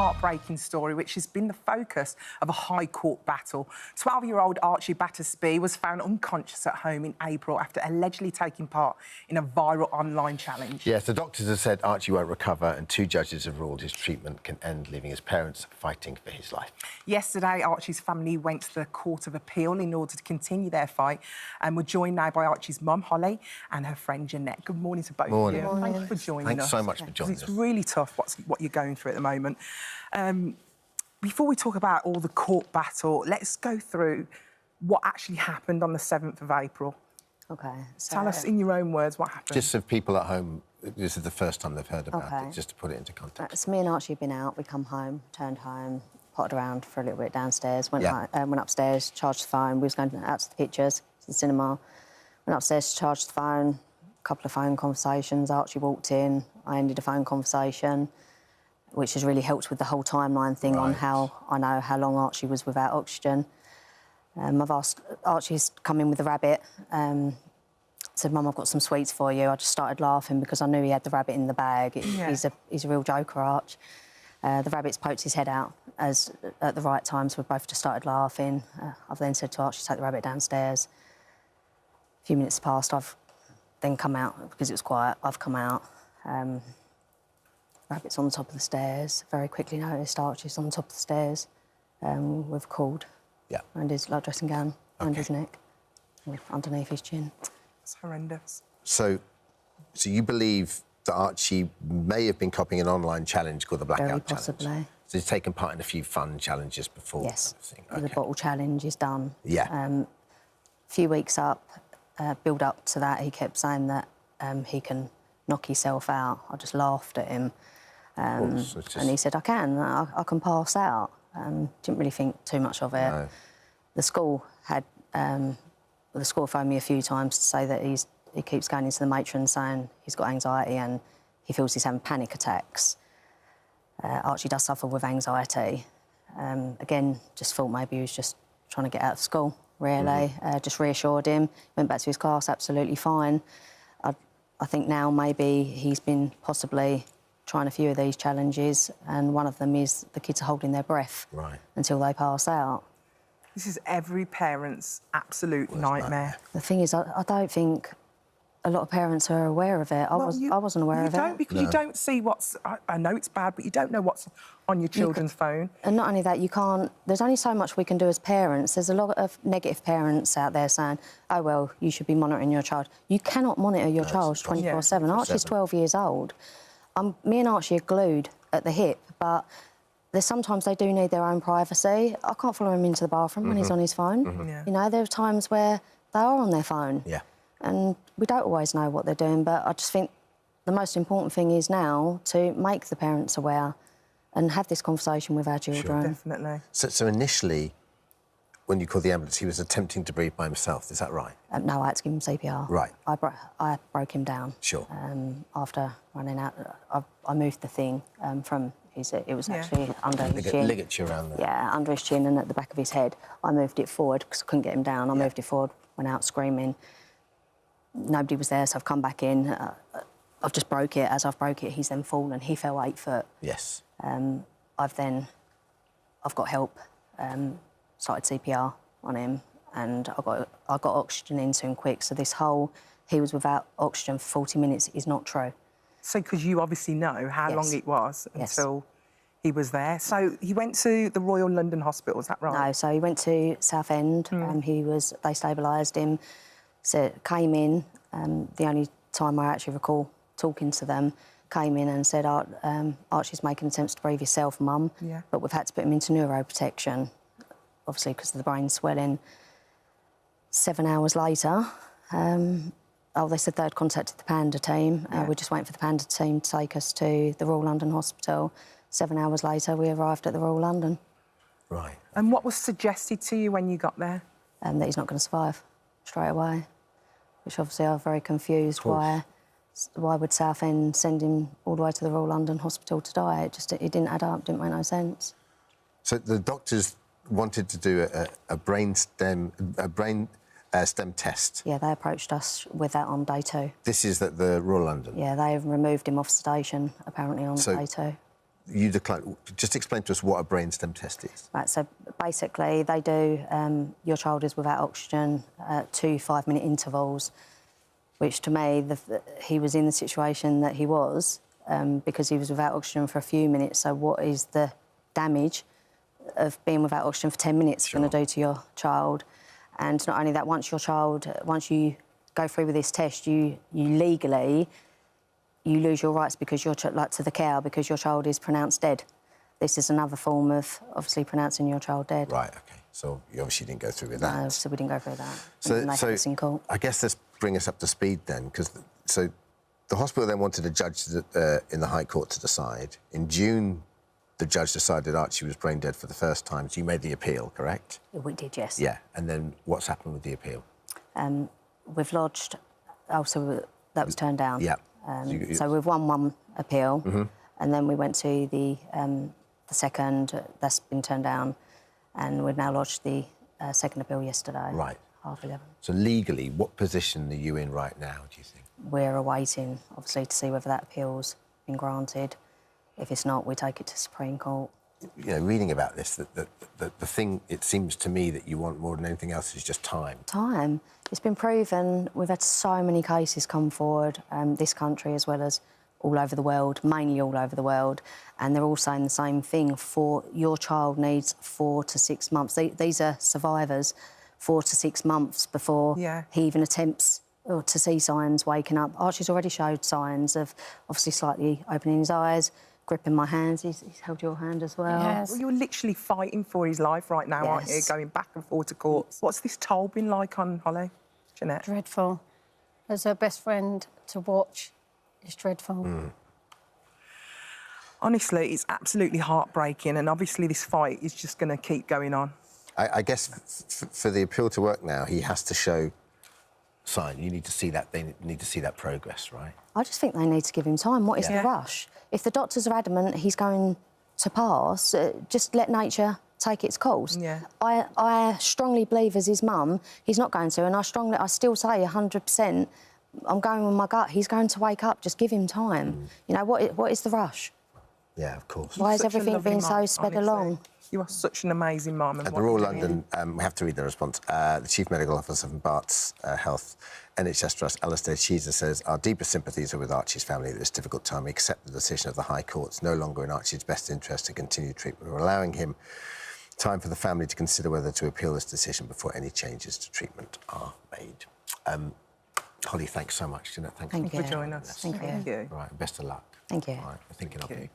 heartbreaking story which has been the focus of a High Court battle. 12-year-old Archie Battersbee was found unconscious at home in April after allegedly taking part in a viral online challenge. Yes, the doctors have said Archie won't recover and 2 judges have ruled his treatment can end, leaving his parents fighting for his life. Yesterday, Archie's family went to the Court of Appeal in order to continue their fight, and we're joined now by Archie's mum, Hollie, and her friend Jeanette. Good morning to both of you. Thank you for joining us. Thanks so much for joining us. It's really tough what you're going through at the moment. Before we talk about all the court battle, let's go through what actually happened on the 7th of April. OK. So... Tell us in your own words what happened. Just so people at home, this is the first time they've heard about it, just to put it into context. So me and Archie had been out, we come home, turned home, potted around for a little bit downstairs, went upstairs, charged the phone. We was going out to the pictures, to the cinema. Went upstairs to charge the phone, a couple of phone conversations. Archie walked in, I ended a phone conversation, which has really helped with the whole timeline thing on how I know how long Archie was without oxygen. I've asked Archie's come in with the rabbit, said, "Mum, I've got some sweets for you." I just started laughing because I knew he had the rabbit in the bag. He's a real joker, Arch. The rabbit's poked his head out at the right time, so we both just started laughing. I've then said to Archie, "Take the rabbit downstairs." A few minutes passed, I've then come out, because it was quiet, I've come out. Rabbit's on the top of the stairs. Very quickly noticed Archie's on the top of the stairs. We've called. Yeah. And his like dressing gown, around his neck, underneath his chin. It's horrendous. So you believe that Archie may have been copying an online challenge called the Blackout Challenge? Very possibly. So he's taken part in a few fun challenges before? Yes. Okay. The bottle challenge is done. Yeah. A few weeks up, build up to that, he kept saying that he can knock himself out. I just laughed at him. And he said, I can pass out. Didn't really think too much of it. No. The school had... the school phoned me a few times to say that he keeps going into the matron saying he's got anxiety and he feels he's having panic attacks. Archie does suffer with anxiety. Again, just thought maybe he was just trying to get out of school, really. Just reassured him, went back to his class absolutely fine. I think now maybe he's been possibly trying a few of these challenges, and one of them is the kids are holding their breath until they pass out. This is every parent's absolute nightmare. The thing is, I don't think a lot of parents are aware of it. I wasn't aware of it. You don't, because you don't see what's... I know it's bad, but you don't know what's on your children's phone. And not only that, you can't... There's only so much we can do as parents. There's a lot of negative parents out there saying, oh, well, you should be monitoring your child. You cannot monitor your child 24/7. Archie's 12 years old. Me and Archie are glued at the hip, but... Sometimes they do need their own privacy. I can't follow him into the bathroom when he's on his phone. You know, there are times where they are on their phone. Yeah. And we don't always know what they're doing, but I just think the most important thing is now to make the parents aware and have this conversation with our children. Sure, definitely. So initially, when you called the ambulance, he was attempting to breathe by himself, is that right? No, I had to give him CPR. Right. I broke him down. Sure. After running out, I moved the thing from... It was actually under his chin. Ligature around there. Yeah, under his chin and at the back of his head. I moved it forward because I couldn't get him down. I moved it forward, went out screaming. Nobody was there, so I've come back in. I've just broke it. As I've broke it, he's then fallen. He fell 8 foot. Yes. I've got help, started CPR on him, and I got oxygen into him quick. So this whole he was without oxygen for 40 minutes is not true. So, because you obviously know how long it was until he was there. So, he went to the Royal London Hospital, is that right? No, so he went to Southend. They stabilised him, came in. The only time I actually recall talking to them, came in and said, Archie's making attempts to breathe himself, Mum, but we've had to put him into neuroprotection, obviously because of the brain swelling. 7 hours later... they said they'd contacted the Panda team. We're just waiting for the Panda team to take us to the Royal London Hospital. 7 hours later, we arrived at the Royal London. Right. And what was suggested to you when you got there? That he's not going to survive straight away, which obviously I was very confused. Why would Southend send him all the way to the Royal London Hospital to die? It didn't add up, didn't make no sense. So the doctors wanted to do a brain stem test. Yeah, they approached us with that on day 2. This is at the Royal London? Yeah, they removed him off sedation, apparently, on day 2. you declined. Just explain to us what a brainstem test is. Right, so basically they do, your child is without oxygen at 2 5-minute intervals, which to me, he was in the situation that he was because he was without oxygen for a few minutes. So what is the damage of being without oxygen for 10 minutes going to do to your child? And not only that, once you go through with this test, you legally, you lose your rights because you're like to the care because your child is pronounced dead. This is another form of obviously pronouncing your child dead. Right. Okay. So you obviously didn't go through with that. No, so we didn't go through that. So in court. I guess let's bring us up to speed then, because the hospital then wanted a judge in the High Court to decide. In June, the judge decided Archie was brain dead for the first time. So you made the appeal, correct? We did, yes. Yeah. And then what's happened with the appeal? We've lodged. So that was turned down. Yeah. So we've won one appeal, and then we went to the second. That's been turned down, and we've now lodged the second appeal yesterday. Right. 11:30. So legally, what position are you in right now, do you think? We're awaiting, obviously, to see whether that appeal's been granted. If it's not, we take it to Supreme Court. You know, reading about this, the thing, it seems to me that you want more than anything else is just time. Time. It's been proven. We've had so many cases come forward, this country as well as all over the world, mainly all over the world, and they're all saying the same thing. Your child needs 4 to 6 months. These are survivors, 4 to 6 months before he even attempts to see signs waking up. Archie's already showed signs of obviously slightly opening his eyes, gripping my hands. He's held your hand as well. Yes. Well, you're literally fighting for his life right now, aren't you? Going back and forth to court. What's this toll been like on Hollie, Jeanette? Dreadful. As her best friend to watch, it's dreadful. Honestly, it's absolutely heartbreaking, and obviously this fight is just going to keep going on. I guess for the appeal to work now, he has to show sign. You need to see that. They need to see that progress, right? I just think they need to give him time. What is the rush? If the doctors are adamant he's going to pass, just let nature take its course. Yeah. I strongly believe as his mum, he's not going to, and I still say 100%, I'm going with my gut, he's going to wake up, just give him time. You know, what is the rush? Yeah, of course. Why is everything being so sped along? You are such an amazing mum. At the Royal London, we have to read the response. The Chief Medical Officer from Bart's Health NHS Trust, Alistair Cheeser, says, our deepest sympathies are with Archie's family at this difficult time. We accept the decision of the High Court. It's no longer in Archie's best interest to continue treatment. We're allowing him time for the family to consider whether to appeal this decision before any changes to treatment are made. Hollie, thanks so much. Thank you for joining us. Thank you. Right, best of luck. Thank you. Right, we're thinking of you.